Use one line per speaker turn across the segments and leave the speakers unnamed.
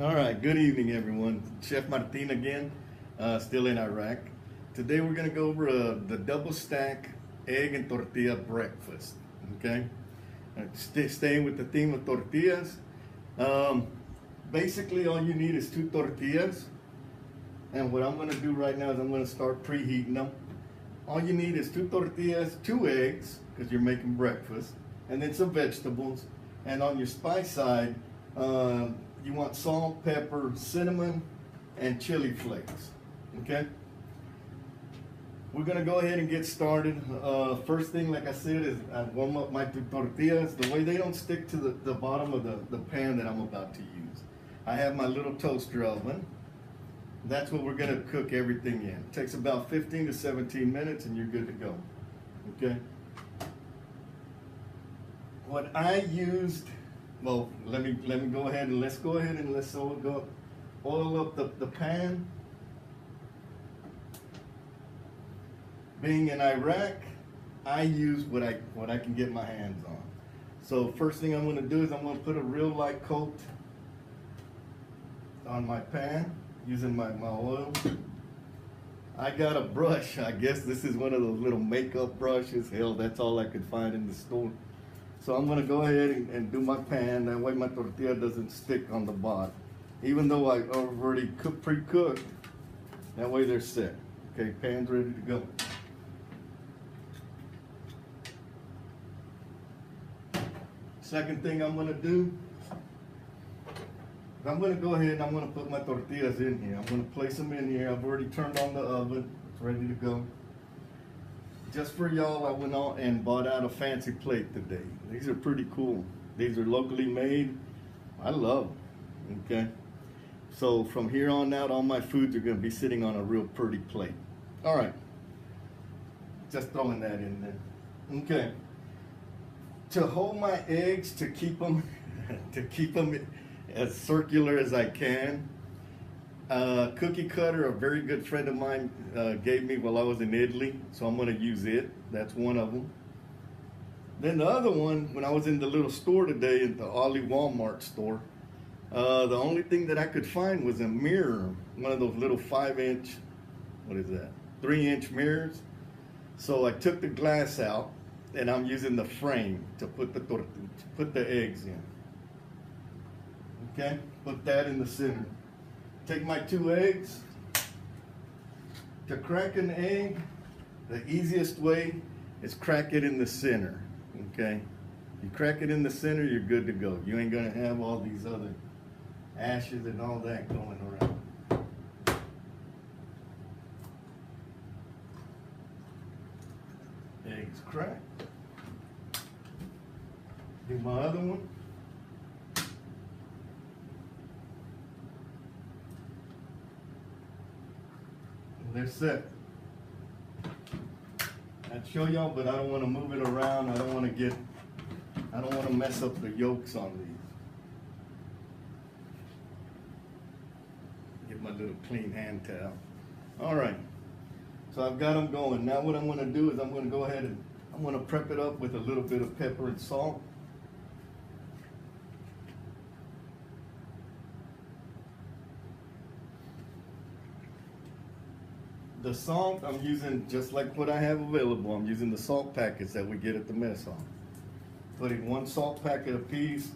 All right, good evening, everyone. Chef Martin again, still in Iraq. Today we're going to go over the double stack egg and tortilla breakfast. Okay, staying with the theme of tortillas. Um, Basically, all you need is two tortillas, and what I'm going to do right now is I'm going to start preheating them. All you need is two tortillas, two eggs, because you're making breakfast, and then some vegetables. And on your spice side, you want salt, pepper, cinnamon, and chili flakes. Okay? We're gonna go ahead and get started. First thing, like I said, is I warm up my two tortillas. The way they don't stick to the bottom of the pan that I'm about to use. I have my little toaster oven. That's what we're gonna cook everything in. It takes about 15 to 17 minutes and you're good to go. Okay? What I used, well, let me go ahead and let's oil up the pan. Being in Iraq, I use what I can get my hands on. So first thing I'm gonna do is I'm gonna put a real light coat on my pan using my oil. I got a brush. I guess this is one of those little makeup brushes. Hell, that's all I could find in the store. So I'm gonna go ahead and do my pan. That way my tortilla doesn't stick on the bottom. Even though I already pre-cooked, that way they're set. Okay, pan's ready to go. Second thing I'm gonna do, I'm gonna go ahead and I'm gonna put my tortillas in here. I'm gonna place them in here. I've already turned on the oven. It's ready to go. Just for y'all, I went out and bought out a fancy plate today. These are pretty cool. These are locally made. I love them, okay? So from here on out, all my foods are gonna be sitting on a real pretty plate. All right, just throwing that in there. Okay, to hold my eggs, to keep them as circular as I can, cookie cutter, a very good friend of mine gave me while I was in Italy, so I'm going to use it. That's one of them. Then the other one, when I was in the little store today, in the Ollie Walmart store, the only thing that I could find was a mirror, one of those little 5-inch, what is that, 3-inch mirrors. So I took the glass out, and I'm using the frame to put the eggs in. Okay, put that in the center. Take my 2 eggs. To crack an egg, the easiest way is crack it in the center. Okay, you crack it in the center, you're good to go. You ain't gonna have all these other ashes and all that going around. Eggs cracked. Do my other one. They're set. I'd show y'all, but I don't want to move it around. I don't want to mess up the yolks on these. Get my little clean hand towel. All right. So I've got them going. Now what I'm going to do is I'm going to go ahead and I'm going to prep it up with a little bit of pepper and salt. The salt, I'm using just like what I have available. I'm using the salt packets that we get at the mess hall. Putting 1 salt packet a piece.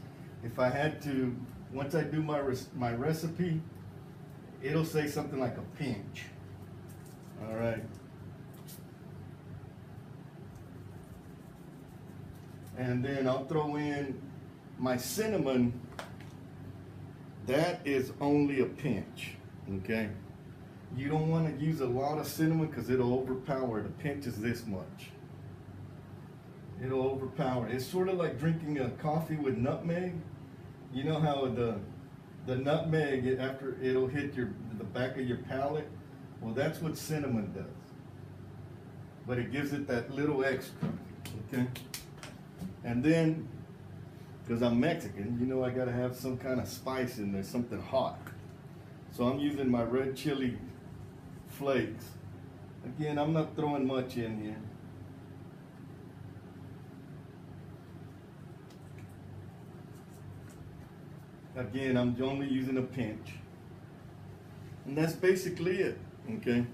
If I had to, once I do my recipe, it'll say something like a pinch. All right. And then I'll throw in my cinnamon. That is only a pinch, okay? You don't want to use a lot of cinnamon because it'll overpower it. A pinch is this much. It'll overpower it. It's sort of like drinking a coffee with nutmeg. You know how the nutmeg, after it'll hit the back of your palate? Well, that's what cinnamon does. But it gives it that little extra, okay? And then, because I'm Mexican, you know I got to have some kind of spice in there, something hot. So I'm using my red chili flakes. Again, I'm not throwing much in here. Again, I'm only using a pinch. And that's basically it, okay?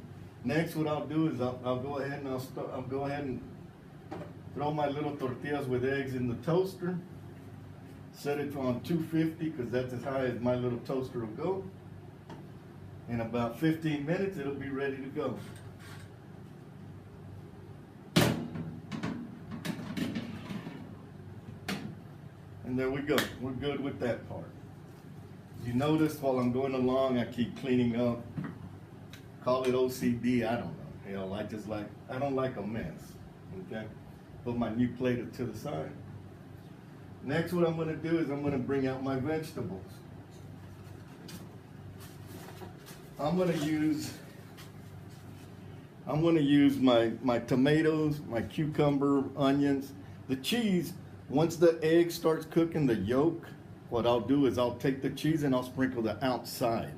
Next, what I'll do is I'll go ahead and I'll go ahead and throw my little tortillas with eggs in the toaster. Set it on 250 because that's as high as my little toaster will go. In about 15 minutes, it'll be ready to go. And there we go. We're good with that part. You notice while I'm going along, I keep cleaning up. Call it OCD, I don't know. Hell, I don't like a mess. Okay? Put my new plate to the side. Next, what I'm going to do is I'm going to bring out my vegetables. I'm going to use my tomatoes, my cucumber, onions, the cheese. Once the egg starts cooking, the yolk, what I'll do is I'll take the cheese and I'll sprinkle the outside,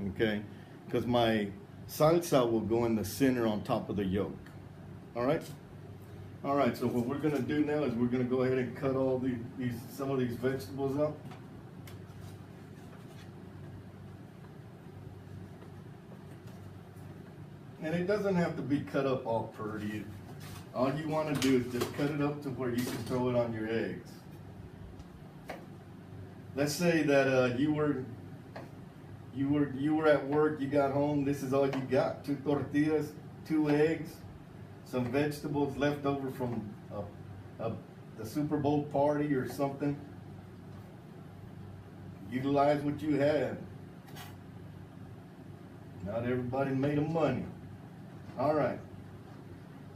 okay? Because my salsa will go in the center on top of the yolk. All right? All right, so what we're gonna do now is we're gonna go ahead and cut all some of these vegetables up. And it doesn't have to be cut up all pretty. All you want to do is just cut it up to where you can throw it on your eggs. Let's say that you were at work, you got home, this is all you got: 2 tortillas, 2 eggs, some vegetables left over from the Super Bowl party or something. Utilize what you had. Not everybody made of money. All right.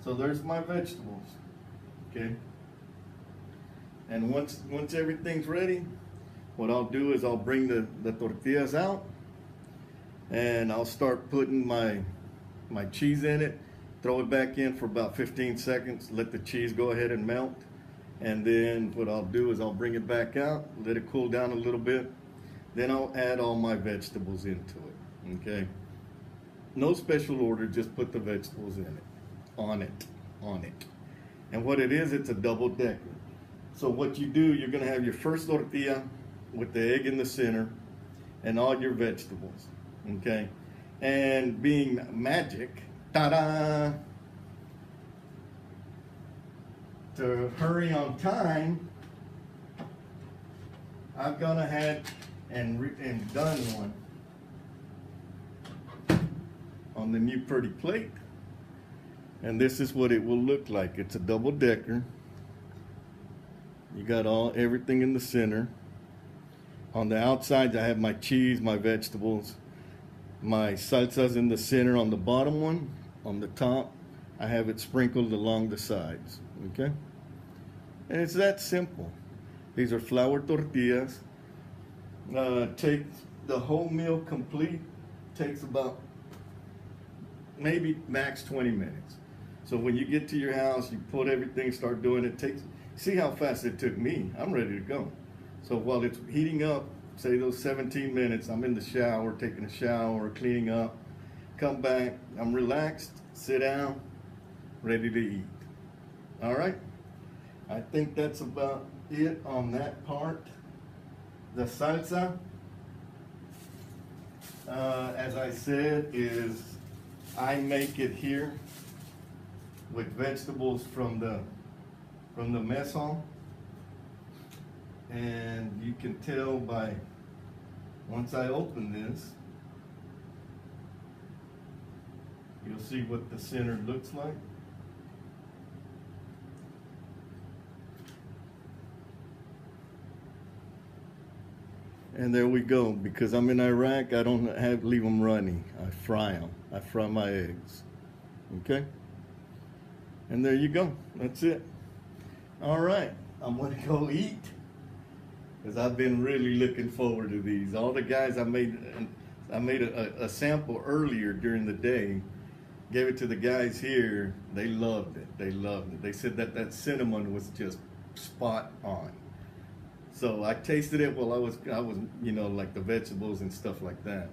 So there's my vegetables, okay? And once everything's ready, what I'll do is I'll bring the tortillas out and I'll start putting my cheese in it, throw it back in for about 15 seconds, let the cheese go ahead and melt. And then what I'll do is I'll bring it back out, let it cool down a little bit. Then I'll add all my vegetables into it, okay? No special order, just put the vegetables in it. On it. And what it is, it's a double decker. So what you do, you're gonna have your first tortilla with the egg in the center and all your vegetables, okay? And being magic, ta-da! To hurry on time, I've gone ahead and done one on the new pretty plate. And this is what it will look like. It's a double decker. You got everything in the center. On the outside, I have my cheese, my vegetables, my salsa's in the center on the bottom one. On the top, I have it sprinkled along the sides, okay? And it's that simple. These are flour tortillas. Take the whole meal complete, takes about maybe max 20 minutes. So when you get to your house, you put everything, start doing it. See how fast it took me. I'm ready to go. So while it's heating up, say those 17 minutes, I'm in the shower, taking a shower, cleaning up, come back, I'm relaxed, sit down, ready to eat. All right? I think that's about it on that part. The salsa, as I said, is I make it here with vegetables from the mess hall, and you can tell by once I open this, you'll see what the center looks like. And there we go. Because I'm in Iraq, I don't leave them runny. I fry them. I fry my eggs. Okay? And there you go. That's it. All right. I'm going to go eat, because I've been really looking forward to these. All the guys, I made a sample earlier during the day, gave it to the guys here. They loved it. They loved it. They said that cinnamon was just spot on. So I tasted it while I was, you know, like the vegetables and stuff like that.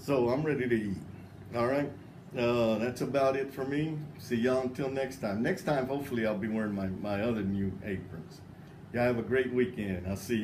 So I'm ready to eat. All right. That's about it for me. See y'all until next time. Next time, hopefully, I'll be wearing my other new aprons. Y'all have a great weekend. I'll see you.